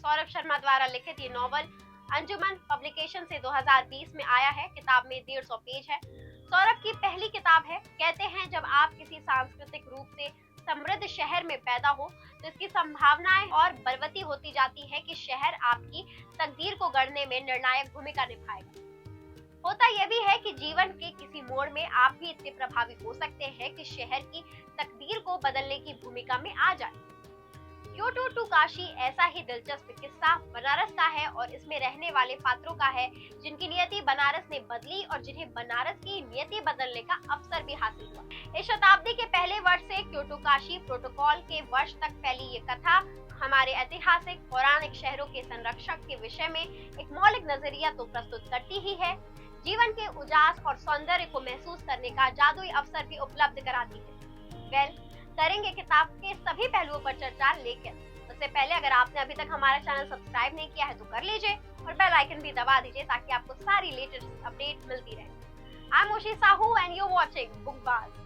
सौरभ शर्मा द्वारा लिखित ये नॉवल अंजुमन पब्लिकेशन से 2020 में आया है। किताब में 150 पेज है। सौरभ की पहली किताब है। कहते हैं जब आप किसी सांस्कृतिक रूप से समृद्ध शहर में पैदा हो तो इसकी संभावनाएं और बलवती होती जाती है कि शहर आपकी तकदीर को गढ़ने में निर्णायक भूमिका निभाएगा। होता यह भी है कि जीवन के किसी मोड़ में आप भी इतने प्रभावी हो सकते हैं कि शहर की तकदीर को बदलने की भूमिका में आ जाए। क्योटो टू काशी ऐसा ही दिलचस्प किस्सा बनारस का है और इसमें रहने वाले पात्रों का है जिनकी नियति बनारस ने बदली और जिन्हें बनारस की नियति बदलने का अवसर भी हासिल हुआ। इस शताब्दी के पहले वर्ष से क्योटो काशी प्रोटोकॉल के वर्ष तक फैली ये कथा हमारे ऐतिहासिक पौराणिक शहरों के संरक्षक के विषय में एक मौलिक नजरिया तो प्रस्तुत करती ही है, जीवन के उजास और सौंदर्य को महसूस करने का जादुई अवसर भी उपलब्ध कराती है। करेंगे किताब के सभी पहलुओं पर चर्चा, लेकिन उससे पहले अगर आपने अभी तक हमारा चैनल सब्सक्राइब नहीं किया है तो कर लीजिए और बेल आइकन भी दबा दीजिए ताकि आपको सारी लेटेस्ट अपडेट मिलती रहे। I am Moshi Sahu and you watching Bookbaaz.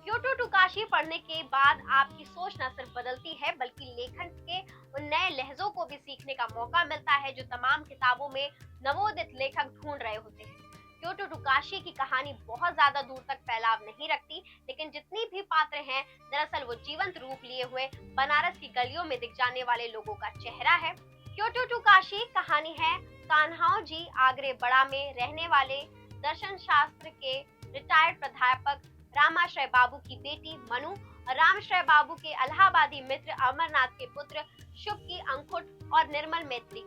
Kyoto to Kashi पढ़ने के बाद आपकी सोच न सिर्फ बदलती है बल्कि लेखन के उन नए लहजों को भी सीखने का मौका मिलता है जो तमाम किताबों में नवोदित लेखक ढूंढ रहे होते हैं। क्योटो टू काशी की कहानी बहुत ज्यादा दूर तक फैलाव नहीं रखती, लेकिन जितनी भी पात्र हैं दरअसल वो जीवंत रूप लिए हुए बनारस की गलियों में दिख जाने वाले लोगों का चेहरा है। क्योटो टू काशी कहानी है कान्हाओ जी आगरे बड़ा में रहने वाले दर्शन शास्त्र के रिटायर्ड प्राध्यापक रामाश्रय बाबू की बेटी मनु और रामश्रय बाबू के इलाहाबादी मित्र अमरनाथ के पुत्र शुभ की अंकुट और निर्मल मैत्री।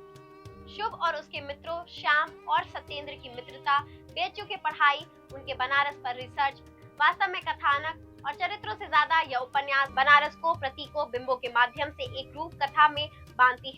शुभ और उसके मित्रों श्याम और सत्येंद्र की मित्रता, बेचू की पढ़ाई, उनके बनारस पर रिसर्च, वास्तव में कथानक और चरित्रों से ज्यादा यह उपन्यास बनारस को प्रतीकों बिंबों के माध्यम से एक रूप कथा में बांधती है।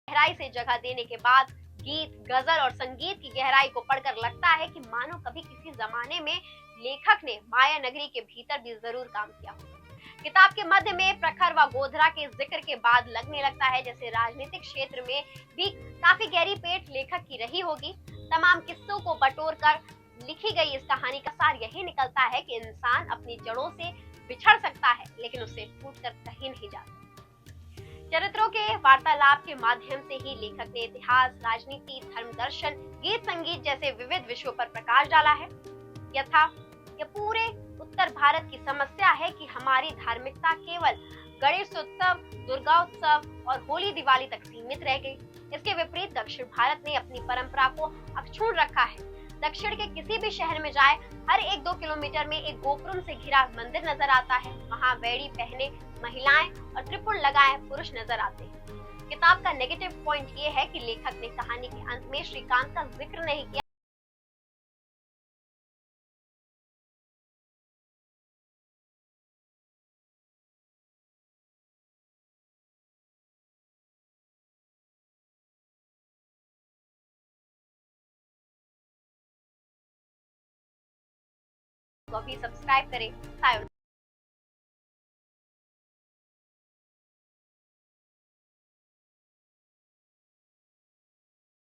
गहराई से जगह देने के बाद गीत, गजल और संगीत की गहराई को पढ़कर लगता है कि मानो कभी किसी जमाने में लेखक ने माया नगरी के भीतर भी जरूर काम किया हो। किताब के मध्य में प्रखर व गोधरा के जिक्र के बाद लगने लगता है जैसे राजनीतिक क्षेत्र में भी काफी गहरी पेट लेखक की रही होगी। तमाम किस्सों को बटोर कर लिखी गई इस कहानी का सार यही निकलता है कि इंसान अपनी जड़ों से बिछड़ सकता है लेकिन उससे टूटकर कहीं नहीं जाता। चरित्रों के वार्तालाप के माध्यम से ही लेखक ने इतिहास, राजनीति, धर्म दर्शन, गीत संगीत जैसे विविध विषयों पर प्रकाश डाला है। यह पूरे उत्तर भारत की समस्या है कि हमारी धार्मिकता केवल गणेशोत्सव, दुर्गाोत्सव और होली दिवाली तक सीमित रह गई। इसके विपरीत दक्षिण भारत ने अपनी परंपरा को अक्षुण्ण रखा है। दक्षिण के किसी भी शहर में जाए, हर 1-2 किलोमीटर में एक गोपुरम से घिरा मंदिर नजर आता है। वहाँ बेड़ी पहने महिलाएं और त्रिपुर लगाए पुरुष नजर आते हैं। किताब का नेगेटिव पॉइंट ये है कि लेखक ने कहानी के अंत में श्रीकांत का जिक्र नहीं किया। तो अभी सब्सक्राइब करें।